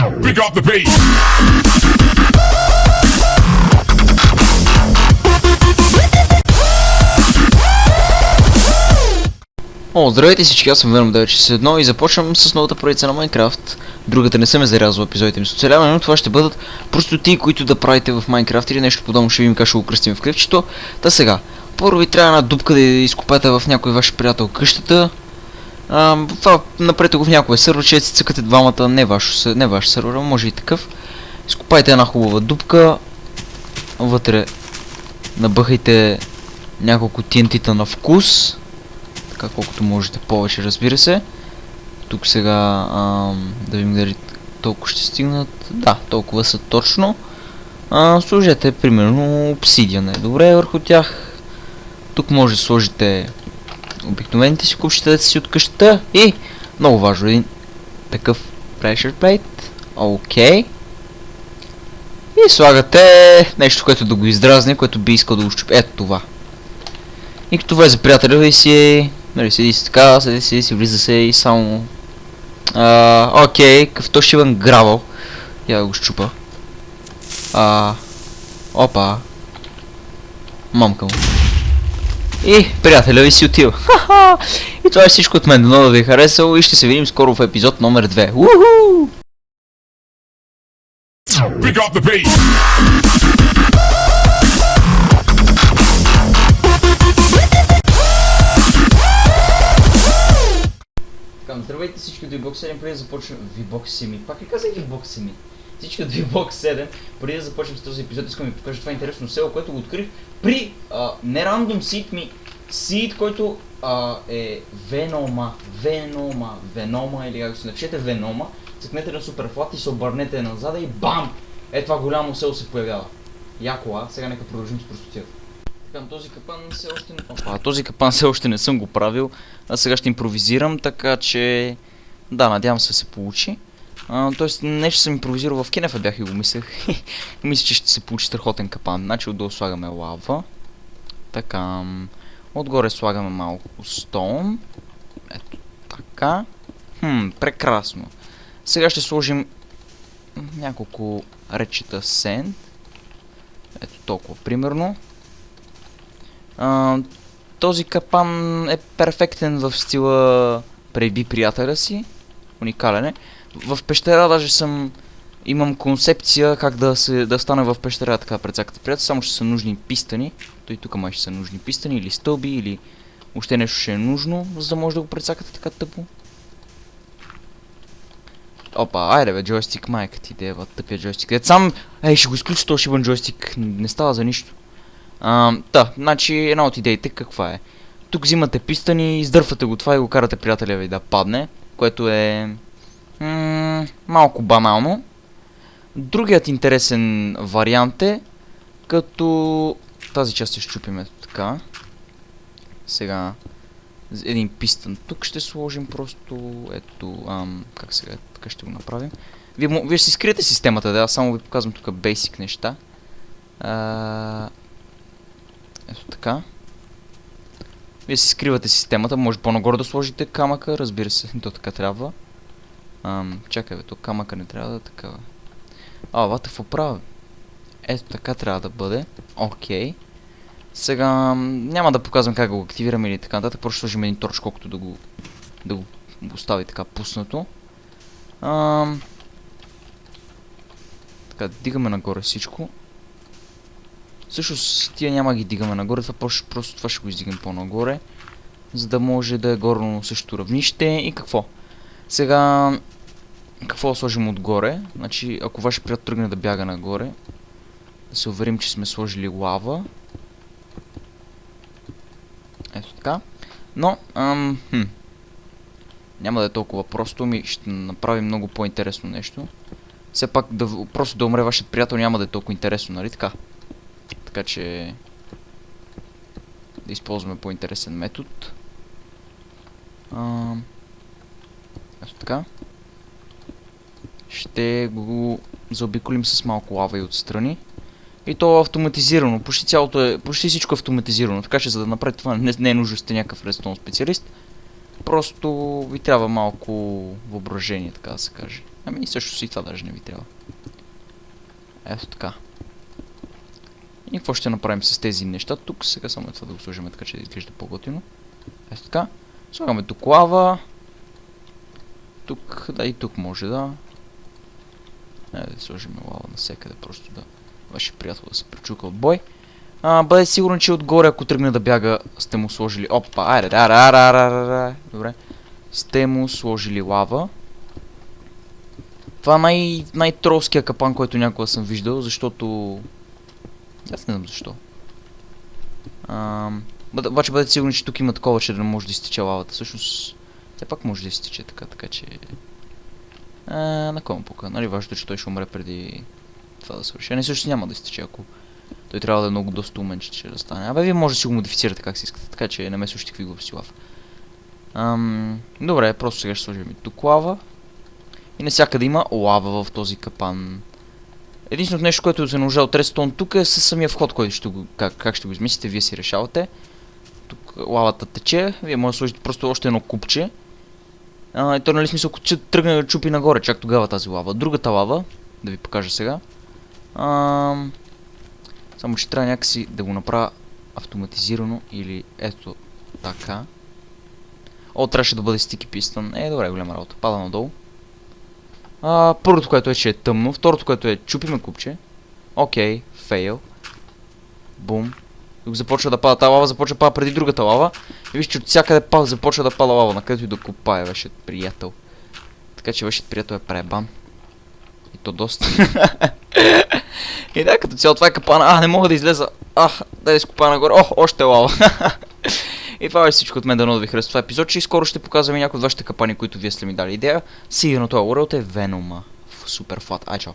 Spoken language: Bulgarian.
Pick up the beat. Здравейте всички, аз съм Venom 961 и започвам с новата поредица на Minecraft. Другата не съм зарязал епизодите ми с оцеляване, но това ще бъдат просто ти, които да правите в Minecraft или нещо подобно, ще видим как ще го кръстим в клипчето. Та сега, първо ви трябва една дупка да изкопаете в някой ваш приятел къщата. Това напред го в някой сервер, че си цъкате двамата, не ваш сервер, може и такъв. Изкопайте една хубава дупка, вътре набъхайте няколко TNT-та на вкус. Така, колкото можете повече, разбира се. Тук сега да видим дали толкова ще стигнат. Да, толкова са точно. Сложете примерно обсидиан е добре върху тях. Тук може да сложите обикновените си купчета си от къщата. И много важно, един такъв pressure plate. Окей. И слагате нещо, което да го издразне, което би искал да го щупи. Ето това. И като влезе приятеля ви си, нали, седи си така, седи си, влиза се и само... Окей, какъвто шиван гравъл. Я да го щупа. Опа. Мамка му. И приятеля ви си отива. Ха-ха! И това е всичко от мен. Дано да ви е харесало и ще се видим скоро в епизод номер 2. Уху! Pick up the beat. Здравейте всички от VBOX 7, преди да започнем... VBOX 7, пак ли казах VBOX 7? Всички от VBOX 7, преди да започнем с този епизод, искам да ви покажа това интересно село, което го открих при не рандом seed ми, seed, който е Venom или ако се напишете Venom, цъкнете на суперфлат и се обърнете назад и бам! Това голямо село се появява. Яко, сега нека продължим с простотията. Този капан все още не съм го правил, а сега ще импровизирам, така че... Да, надявам се получи. Тоест, нещо съм импровизирал в Кенефа, бях и го мислех. Мисля, че ще се получи страхотен капан. Значи отдолу слагаме лава. Така... Отгоре слагаме малко стоун. Ето така. Прекрасно. Сега ще сложим няколко речета сенд. Ето толкова, примерно. Този капан е перфектен в стила преби приятеля си. Уникален е. В пещера даже имам концепция как да стане в пещера така пред всяката приятел. Само ще са нужни пистани. Той тук май ще са нужни пистани или стълби или още нещо ще е нужно, за да може да го прецакате така тъпо. Опа, айде бе, джойстик, майка ти дева, тъпия джойстик. Сам, ще го изключа този шибан джойстик, не става за нищо. Значи една от идеите каква е? Тук взимате пистани, издърфате го това и го карате приятеля ви да падне, което е малко банално. Другият интересен вариант е, като тази част ще щупим ето така. Сега един пистън тук ще сложим просто, ето, как сега, така ще го направим. Вие ще си скриете системата, да, аз само ви показвам тук basic неща. Ето така. Вие си скривате системата, може по-нагоре да сложите камъка, разбира се, то така трябва. Чакай бе, то камъка не трябва да е такава. Вата в оправа. Ето така трябва да бъде. Окей. Сега няма да показвам как го активираме или така нататък, просто ще сложим един торч, колкото да го остави така пуснато. Така, дигаме нагоре всичко. Всъщност тия няма ги дигаме нагоре, просто това ще го издигам по-нагоре, за да може да е горно същото равнище. И какво? Сега, какво сложим отгоре? Значи, ако вашия приятел тръгне да бяга нагоре, да се уверим, че сме сложили лава. Ето така. Но, няма да е толкова просто, ще направим много по-интересно нещо. Все пак, просто да умре вашият приятел няма да е толкова интересно, нали така? Така че да използваме по-интересен метод. Ето така. Ще го заобиколим с малко лава и отстрани. И то е автоматизирано. Почти всичко е автоматизирано. Така че за да направите това не е нужно да сте някакъв редстоун специалист. Просто ви трябва малко въображение, така да се каже. Ами също си това даже не ви трябва. Ето така. И какво ще направим с тези неща тук? Сега само това да го сложим така, че да изглежда по-готино. Ето така. Слагаме тук лава. Тук, да и тук може да. Да сложим лава навсекъде, просто да ваше приятел да се пречука от бой. Бъде сигурен, че отгоре, ако тръгне да бяга, сте му сложили... Опа, айде, добре. Сте му сложили лава. Това най-тролския капан, който някога съм виждал, защото... Аз не знам защо. Обаче бъдете сигурни, че тук има такова, че да не може да изтече лавата. Всъщност, все пак може да изтече така че... на кой му пука? Нали важното, че той ще умре преди това да свърши. Не, също няма да изтече, ако той трябва да е много доста умен, че да стане. Абе, вие може да си го модифицирате как си искате, така че не ме слушайте какви глупости лава. Добре, просто сега ще сложим и тук лава. И навсякъде има лава в този капан. Единственото нещо, което се нужда от редстоун тук е със самия вход, който ще го, как ще го измислите, вие си решавате. Тук лавата тече, вие може да сложите просто още едно купче. И то нали смисъл, ако тръгне да чупи нагоре, чак тогава тази лава. Другата лава, да ви покажа сега. Само че трябва някакси да го направя автоматизирано или ето така. Трябваше да бъде стики пистън. Добре, голяма работа. Пада надолу. Първото, което е, че е тъмно. Второто, което е, чупиме купче. Окей, фейл. Бум. Тук започва да пада тази лава, започва да пада преди другата лава. И виж, че от всякъде започва да пада лава, на където и да копае вашият приятел. Така че вашият приятел е пребан. И то доста. И да, като цяло това е капана. Не мога да излеза. Да изкопая нагоре. Още лава. И това е всичко от мен, дано да ви харесва това епизод, че и скоро ще показвам и някои от вашите капани, които вие сте ми дали идея. Сигурно това World е Венома. Супер флат. Чао.